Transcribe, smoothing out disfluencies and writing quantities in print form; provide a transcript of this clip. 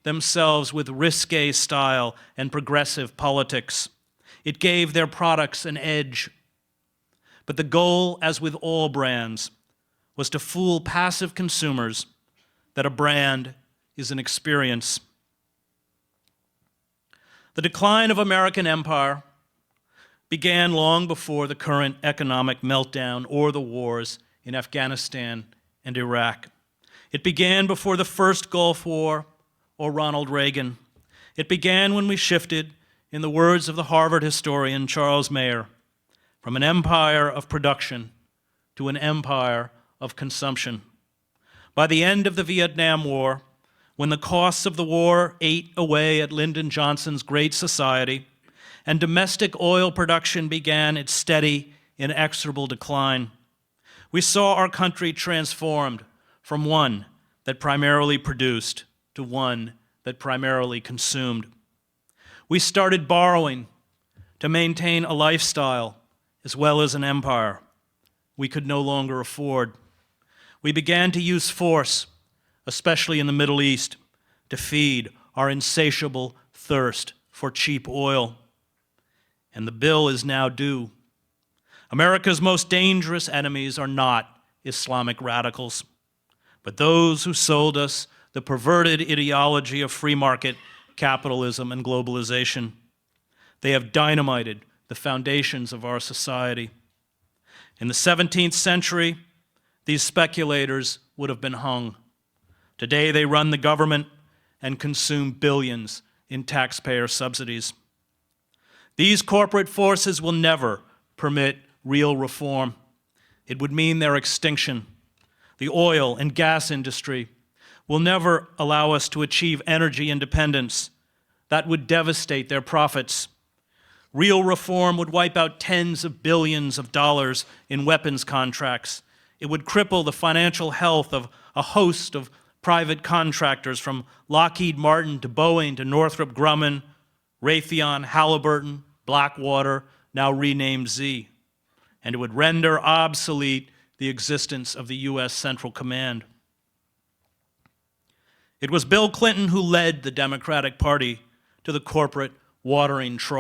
themselves with risque style and progressive politics. It gave their products an edge. But the goal, as with all brands, was to fool passive consumers that a brand is an experience. The decline of American empire began long before the current economic meltdown or the wars in Afghanistan and Iraq. It began before the first Gulf War or Ronald Reagan. It began when we shifted, in the words of the Harvard historian Charles Mayer, from an empire of production to an empire of consumption. By the end of the Vietnam War, when the costs of the war ate away at Lyndon Johnson's Great Society, and domestic oil production began its steady, inexorable decline, we saw our country transformed from one that primarily produced to one that primarily consumed. We started borrowing to maintain a lifestyle as well as an empire we could no longer afford. We began to use force, especially in the Middle East, to feed our insatiable thirst for cheap oil. And the bill is now due. America's most dangerous enemies are not Islamic radicals, but those who sold us the perverted ideology of free market capitalism and globalization. They have dynamited the foundations of our society. In the 17th century, these speculators would have been hung. Today, they run the government and consume billions in taxpayer subsidies. These corporate forces will never permit real reform. It would mean their extinction. The oil and gas industry will never allow us to achieve energy independence. That would devastate their profits. Real reform would wipe out tens of billions of dollars in weapons contracts. It would cripple the financial health of a host of private contractors from Lockheed Martin to Boeing to Northrop Grumman, Raytheon, Halliburton, Blackwater, now renamed Z. And it would render obsolete the existence of the U.S. Central Command. It was Bill Clinton who led the Democratic Party to the corporate watering trough.